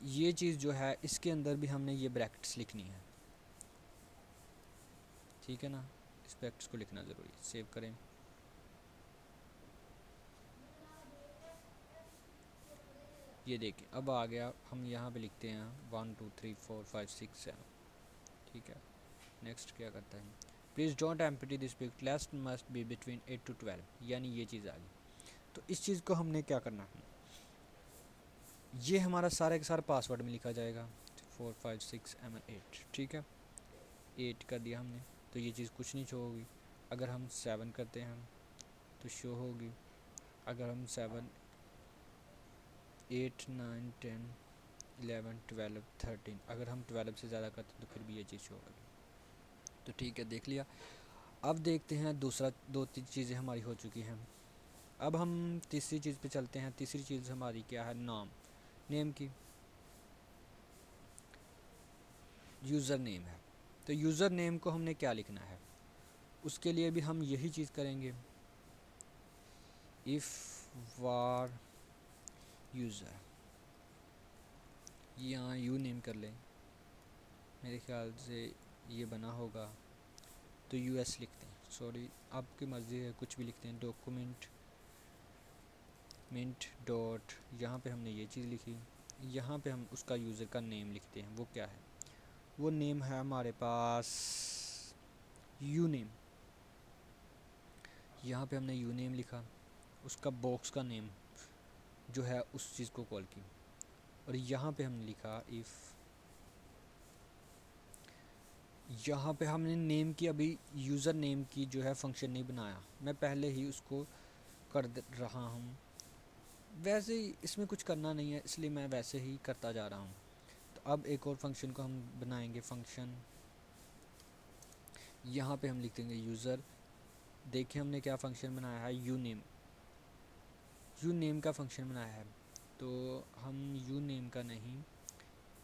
ये चीज़ जो है इसके अंदर भी हमने ये ब्रैकेट्स लिखनी है, ठीक है ना। इस ब्रैकेट्स को लिखना ज़रूरी है। सेव करें। ये देखिए अब आ गया। हम यहाँ पे लिखते हैं 1 2 3 4 5 6 7, ठीक है। नेक्स्ट क्या करता है, please don't empty this pic, last must be between 8 to 12, यानी ये चीज़ आ गई। तो इस चीज़ को हमने क्या करना है, ये हमारा सारा का सारा पासवर्ड में लिखा जाएगा 4 5 6 7 8, ठीक है। 8 कर दिया हमने, तो ये चीज़ कुछ नहीं शो होगी। अगर हम 7 करते हैं तो शो होगी। अगर हम 7 8 9 10 11 12 13, अगर हम 12 से ज़्यादा करते हैं तो फिर भी ये चीज़ शो होगी। तो ठीक है, देख लिया। अब देखते हैं दूसरा, 2 3 चीज़ें हमारी हो चुकी हैं। अब हम तीसरी चीज़ पे चलते हैं। तीसरी चीज़ हमारी क्या है, नाम, नेम की, यूज़र नेम है। तो यूज़र नेम को हमने क्या लिखना है, उसके लिए भी हम यही चीज़ करेंगे, इफ़ वार यूज़र, यहाँ यू नेम कर लें, मेरे ख्याल से ये बना होगा, तो यूएस लिखते हैं। सॉरी, आपकी मर्ज़ी है, कुछ भी लिखते हैं। डॉक्यूमेंट मिंट डॉट, यहाँ पे हमने ये चीज़ लिखी। यहाँ पे हम उसका यूज़र का नेम लिखते हैं। वो क्या है, वो नेम है हमारे पास यू नेम। यहाँ पे हमने यू नेम लिखा, उसका बॉक्स का नेम जो है उस चीज़ को कॉल की। और यहाँ पे हमने लिखा इफ़, यहाँ पे हमने नेम की, अभी यूज़र नेम की जो है फंक्शन नहीं बनाया, मैं पहले ही उसको कर रहा हूँ। वैसे ही इसमें कुछ करना नहीं है, इसलिए मैं वैसे ही करता जा रहा हूँ। तो अब एक और फंक्शन को हम बनाएंगे, फंक्शन। यहाँ पे हम लिख देंगे यूज़र। देखिए हमने क्या फंक्शन बनाया है, यू नेम, यू नेम का फंक्शन बनाया है। तो हम यू नेम का नहीं,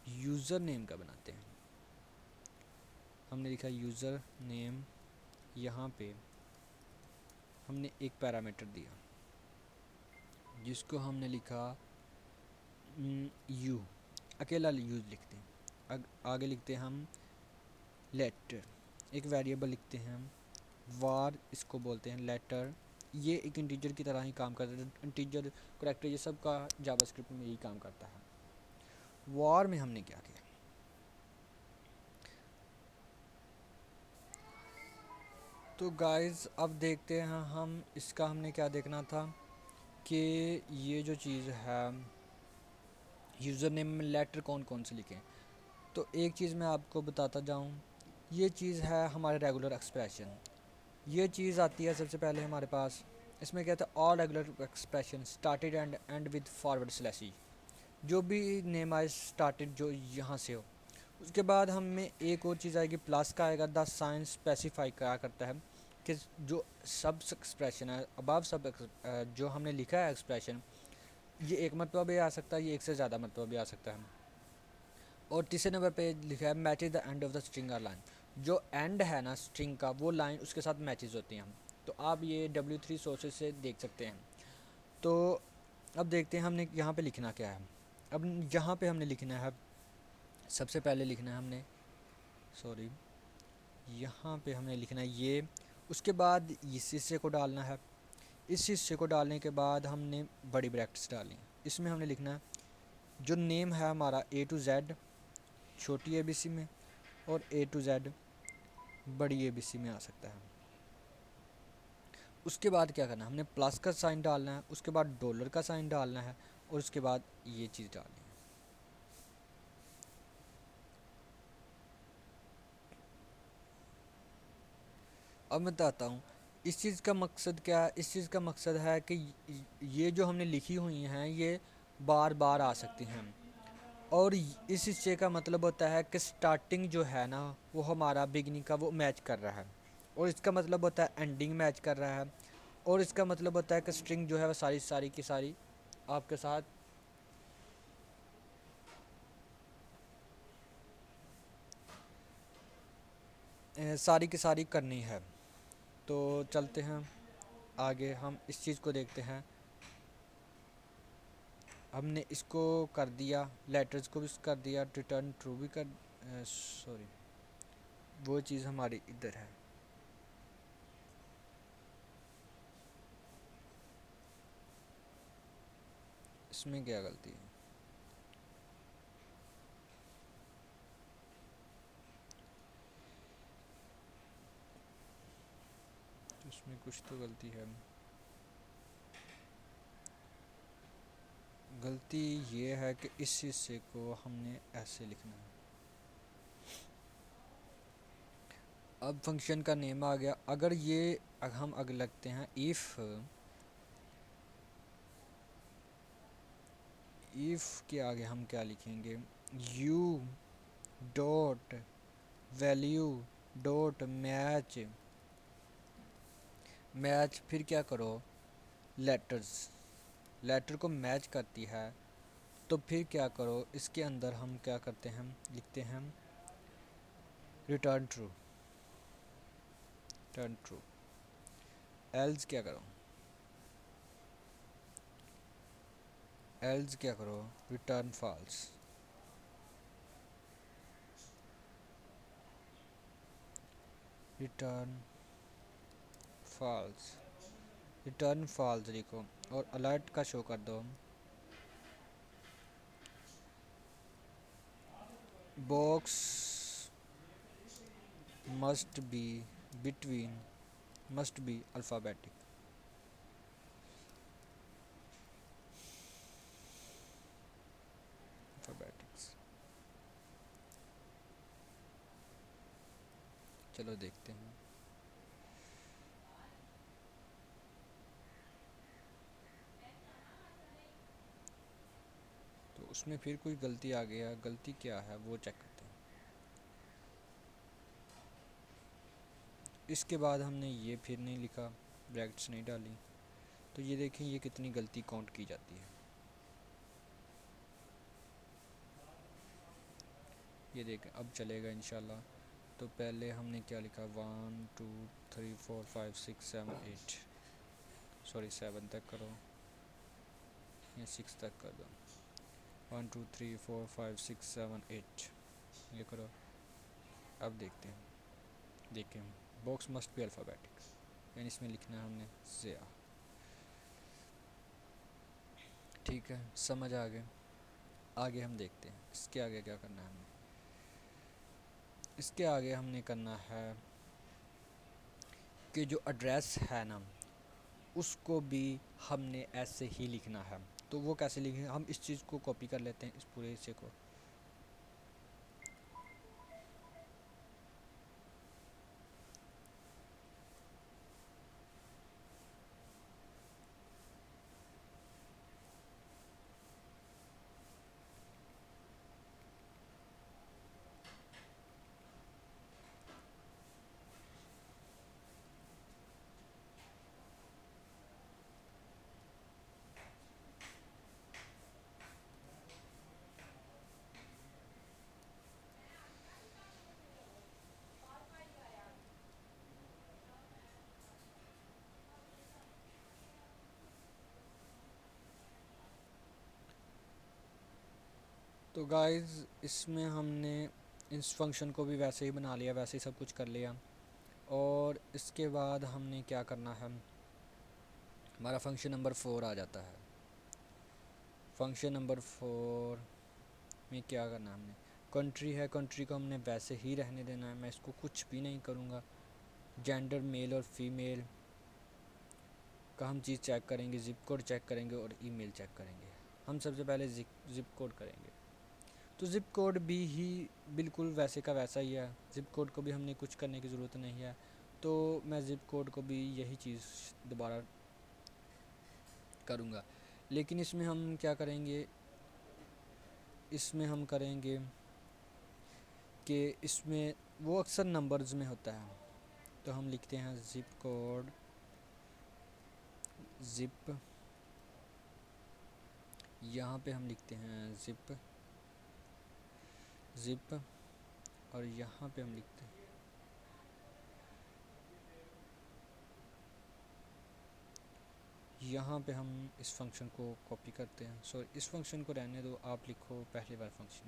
यूज़र नेम का बनाते हैं। हमने लिखा यूज़र नेम, यहाँ पे हमने एक पैरामीटर दिया जिसको हमने लिखा यू, अकेला यूज़ लिखते हैं। आगे लिखते हैं हम लेटर, एक वेरिएबल लिखते हैं हम, वार इसको बोलते हैं लेटर। ये एक इंटीजर की तरह ही काम करता है, इंटीजर करैक्टर ये सब का जावास्क्रिप्ट में यही काम करता है। वार में हमने क्या किया, तो गाइस अब देखते हैं हम, इसका हमने क्या देखना था कि ये जो चीज़ है यूज़र नेम में लेटर कौन कौन से लिखें। तो एक चीज़ मैं आपको बताता जाऊँ, ये चीज़ है हमारे रेगुलर एक्सप्रेशन। ये चीज़ आती है सबसे पहले हमारे पास, इसमें क्या था, all regular expression started and and with forward slash E, जो भी नेम आए स्टार्टेड जो यहाँ से हो। उसके बाद हमें एक और चीज़ आएगी, प्लस का आएगा। द साइन स्पेसिफाई क्या करता है कि जो सब एक्सप्रेशन है, अबव सब जो हमने लिखा है एक्सप्रेशन, ये एक मरतबा भी आ सकता है, ये एक से ज़्यादा मरतबा भी आ सकता है। और तीसरे नंबर पे लिखा है matches the end of the string or line, जो एंड है ना स्ट्रिंग का, वो लाइन उसके साथ मैचेज होती हैं हम। तो आप ये W3 सोर्सेज से देख सकते हैं। तो अब देखते हैं हमने यहाँ पे लिखना क्या है। अब यहाँ पे हमने लिखना है, सबसे पहले लिखना है हमने, सॉरी, यहाँ पे हमने लिखना है ये। उसके बाद इस हिस्से को डालना है। इस हिस्से को डालने के बाद हमने बड़ी ब्रैकेट्स डालनी है। इसमें हमने लिखना है जो नेम है हमारा A to Z छोटी ABC में, और A to Z बड़ी ABC में आ सकता है। उसके बाद क्या करना है, हमने प्लस का साइन डालना है, उसके बाद डॉलर का साइन डालना है, और उसके बाद ये चीज़ डालनी है। अब मैं बताता हूँ इस चीज़ का मकसद क्या है। इस चीज़ का मकसद है कि ये जो हमने लिखी हुई हैं ये बार बार आ सकती हैं, और इस हिस्से का मतलब होता है कि स्टार्टिंग जो है ना वो हमारा बिगनिंग का वो मैच कर रहा है, और इसका मतलब होता है एंडिंग मैच कर रहा है, और इसका मतलब होता है कि स्ट्रिंग जो है वो सारी सारी की सारी आपके साथ सारी की सारी करनी है। तो चलते हैं आगे, हम इस चीज़ को देखते हैं। हमने इसको कर दिया, लेटर्स को भी कर दिया, रिटर्न ट्रू भी कर, सॉरी वो चीज़ हमारी इधर है। इसमें क्या गलती है? तो इसमें कुछ तो गलती है। गलती ये है कि इस हिस्से को हमने ऐसे लिखना है। अब फंक्शन का नेम आ गया। अगर ये हम अगर लगते हैं इफ़ के आगे हम क्या लिखेंगे, U dot value dot match, match फिर क्या करो, लेटर्स, लेटर को मैच करती है तो फिर क्या करो, इसके अंदर हम क्या करते हैं, लिखते हैं return true, return true. Else क्या करो, एल्स क्या करो, return false, return false, return false लिखो और अलर्ट का शो कर दो, box must be between, must be alphabetic, alphabetics. चलो देखते हैं। तो उसमें फिर कोई गलती आ गया, गलती क्या है वो चेक करते हैं। इसके बाद हमने ये फिर नहीं लिखा, ब्रैकेट्स नहीं डाली, तो ये देखें ये कितनी गलती काउंट की जाती है। ये देखें अब चलेगा इंशाल्लाह। तो पहले हमने क्या लिखा, 1 2 3 4 5 6 7 8, सॉरी 7 तक करो या 6 तक कर दो, 1 2 3 4 5 6 7 8 ये करो। अब देखते हैं, देखें बॉक्स मस्ट बी अल्फ़ाबेटिक, यानी इसमें लिखना है हमने ज़िया। ठीक है, समझ आ गए। आगे हम देखते हैं इसके आगे क्या करना है हमें। इसके आगे हमने करना है कि जो एड्रेस है ना उसको भी हमने ऐसे ही लिखना है। तो वो कैसे लिखें, हम इस चीज़ को कॉपी कर लेते हैं, इस पूरे हिस्से को। तो गाइस इसमें हमने इस फंक्शन को भी वैसे ही बना लिया, वैसे ही सब कुछ कर लिया। और इसके बाद हमने क्या करना है, हमारा फंक्शन नंबर 4 आ जाता है। फंक्शन नंबर 4 में क्या करना है हमने, कंट्री है, कंट्री को हमने वैसे ही रहने देना है, मैं इसको कुछ भी नहीं करूँगा। जेंडर मेल और फीमेल का हम चीज़ चेक करेंगे, ज़िप कोड चेक करेंगे और ईमेल चेक करेंगे। हम सबसे पहले ज़िप कोड करेंगे। तो ज़िप कोड भी ही बिल्कुल वैसे का वैसा ही है, ज़िप कोड को भी हमने कुछ करने की ज़रूरत नहीं है। तो मैं ज़िप कोड को भी यही चीज़ दोबारा करूँगा। लेकिन इसमें हम क्या करेंगे, इसमें हम करेंगे कि इसमें वो अक्सर नंबर्स में होता है। तो हम लिखते हैं ज़िप कोड, ज़िप, यहाँ पे हम लिखते हैं ज़िप, ज़िप, और यहाँ पे हम लिखते हैं यहाँ पे हम इस फंक्शन को कॉपी करते हैं। सो इस फंक्शन को रहने दो, आप लिखो पहली बार फंक्शन।